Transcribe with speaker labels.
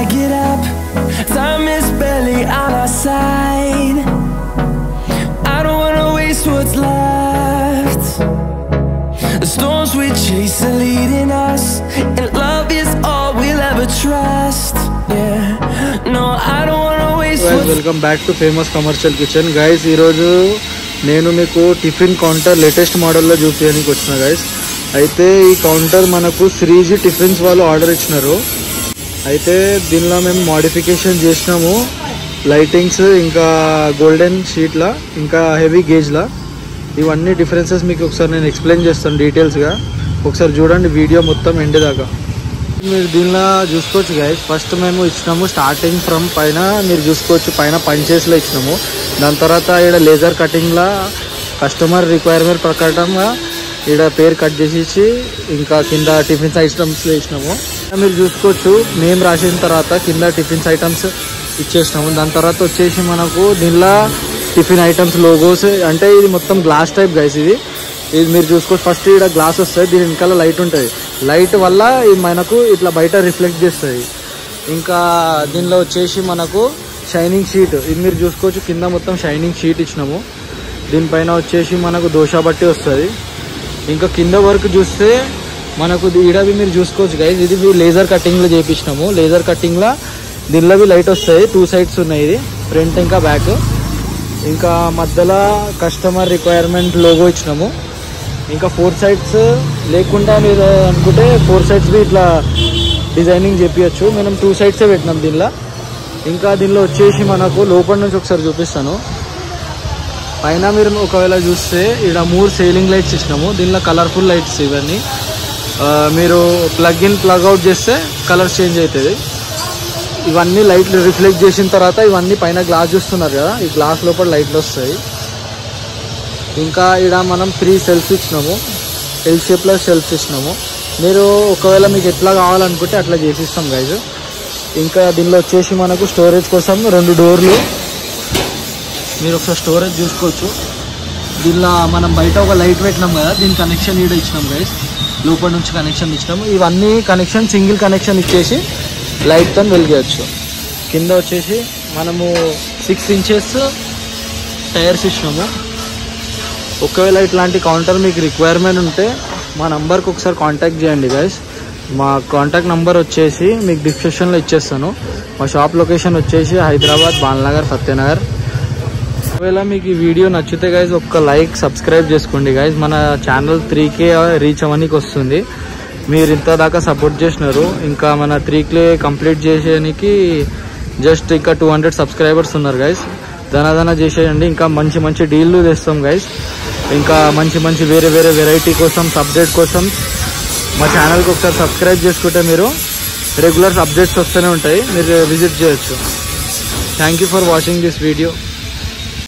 Speaker 1: I get up, time is barely on our side. I don't wanna waste what's left. The storms we chase are leading us, and love is all we'll ever trust. Yeah, no, I don't wanna waste what's left.
Speaker 2: Welcome back to Famous Commercial Kitchen. Guys, ee roju nenu meeku tiffin counter latest model lo చూపియడానికి వచ్చిన guys. అయితే ఈ counter మనకు Sreeji tiffins వాళ్ళు order ఇచ్చినారు. అయితే దీనిలో మేము modification చేసినాము, లైటింగ్స్ ఇంకా గోల్డెన్ షీట్లా ఇంకా హెవీ గేజ్లా. ఇవన్నీ డిఫరెన్సెస్ మీకు ఒకసారి నేను ఎక్స్ప్లెయిన్ చేస్తాను డీటెయిల్స్గా. ఒకసారి చూడండి వీడియో మొత్తం ఎండ్ దాకా. మీరు దీనిలో చూసుకోవచ్చు గైస్. ఫస్ట్ మేము ఇచ్చినాము స్టార్టింగ్ ఫ్రమ్ పైన మీరు చూసుకోవచ్చు, పైన పంచేస్లో ఇచ్చినాము. దాని తర్వాత ఇక్కడ లేజర్ కటింగ్లా కస్టమర్ రిక్వైర్మెంట్ ప్రకారంగా ఇక్కడ పేరు కట్ చేసి ఇంకా కింద టిఫిన్స్ ఐటమ్స్లో ఇచ్చినాము. మీరు చూసుకోవచ్చు నేమ్ రాసిన తర్వాత కింద టిఫిన్స్ ఐటమ్స్ ఇచ్చేసినాము. దాని తర్వాత వచ్చేసి మనకు దీనిలో టిఫిన్ ఐటమ్స్ లోగోస్, అంటే ఇది మొత్తం గ్లాస్ టైప్ గైస్. ఇది మీరు చూసుకోవచ్చు. ఫస్ట్ ఇక్కడ గ్లాస్ వస్తుంది, దీని వెనకాల లైట్ ఉంటుంది. లైట్ వల్ల ఇది మనకు ఇట్లా బయట రిఫ్లెక్ట్ చేస్తుంది. ఇంకా దీనిలో వచ్చేసి మనకు షైనింగ్ షీట్, ఇది మీరు చూసుకోవచ్చు కింద మొత్తం షైనింగ్ షీట్ ఇచ్చినాము. దీనిపైన వచ్చేసి మనకు దోశ బట్టి వస్తుంది. ఇంకా కింద వరకు చూస్తే మనకు ఈడవి మీరు చూసుకోవచ్చు గైస్. ఇది లేజర్ కటింగ్లో చేయించినాము. లేజర్ కటింగ్లో దీనిలో లైట్ వస్తాయి, 2 సైడ్స్ ఉన్నాయి, ఇది ఫ్రంట్ ఇంకా బ్యాక్. ఇంకా మధ్యలో కస్టమర్ రిక్వైర్మెంట్ లోగో ఇచ్చినాము. ఇంకా 4 సైడ్స్ లేకుండా మీరు అనుకుంటే 4 సైడ్స్ ఇట్లా డిజైనింగ్ చేపించచ్చు. మనం 2 సైడ్సే పెట్టినాం దీనిలో. ఇంకా దీనిలో వచ్చేసి మనకు లోపల నుంచి ఒకసారి చూపిస్తాను. పైన మీరు ఒకవేళ చూస్తే ఇక్కడ 3 సీలింగ్ లైట్స్ ఇచ్చినాము. దీనిలో కలర్ఫుల్ లైట్స్ ఇవన్నీ. మీరు ప్లగ్ ఇన్ ప్లగ్ అవుట్ చేస్తే కలర్ చేంజ్ అవుతుంది. ఇవన్నీ లైట్లు రిఫ్లెక్ట్ చేసిన తర్వాత ఇవన్నీ పైన గ్లాస్ చూస్తున్నారు కదా, ఈ గ్లాస్ లోపల లైట్లు వస్తాయి. ఇంకా ఇక్కడ మనం 3 సెల్ఫ్స్ ఇచ్చినాము, ఎల్ షేప్లో సెల్ఫ్స్ ఇచ్చినాము. మీరు ఒకవేళ మీకు ఎట్లా కావాలనుకుంటే అట్లా చేసిస్తాం గైజ్. ఇంకా దీనిలో వచ్చేసి మనకు స్టోరేజ్ కోసం 2 డోర్లు. మీరు ఒకసారి స్టోరేజ్ చూసుకోవచ్చు. దీనిలో మనం బయట ఒక లైట్ పెట్టినాం కదా, దీని కనెక్షన్ ఈడ ఇచ్చినాం గైస్. లోపల నుంచి కనెక్షన్ ఇచ్చినాము. ఇవన్నీ కనెక్షన్ సింగిల్ కనెక్షన్ ఇచ్చేసి లైట్తో వెలిగేయచ్చు. కింద వచ్చేసి మనము 6 ఇంచెస్ టైర్స్ ఇచ్చినాము. ఒకవేళ ఇట్లాంటి కౌంటర్ మీకు రిక్వైర్మెంట్ ఉంటే మా నంబర్కి ఒకసారి కాంటాక్ట్ చేయండి గైస్. మా కాంటాక్ట్ నెంబర్ వచ్చేసి మీకు డిస్క్రిప్షన్లో ఇచ్చేస్తాను. మా షాప్ లొకేషన్ వచ్చేసి హైదరాబాద్, బాలనగర్, సత్యనగర్. ఒకవేళ మీకు ఈ వీడియో నచ్చితే గైజ్ ఒక్క లైక్, సబ్స్క్రైబ్ చేసుకోండి గైజ్. మన ఛానల్ 3K రీచ్ అవ్వడానికి వస్తుంది. మీరు ఇంత దాకా సపోర్ట్ చేసినారు. ఇంకా మన 3K కంప్లీట్ చేసేయడానికి జస్ట్ ఇంకా 200 సబ్స్క్రైబర్స్ ఉన్నారు గైజ్. ధనాధన చేసేయండి. ఇంకా మంచి మంచి డీల్లు తెస్తాం గైజ్. ఇంకా మంచి వేరే వెరైటీ కోసం, అప్డేట్ కోసం మా ఛానల్కి ఒకసారి సబ్స్క్రైబ్ చేసుకుంటే మీరు రెగ్యులర్ అప్డేట్స్ వస్తూనే ఉంటాయి, మీరు విజిట్ చేయొచ్చు. Thank you for watching this video.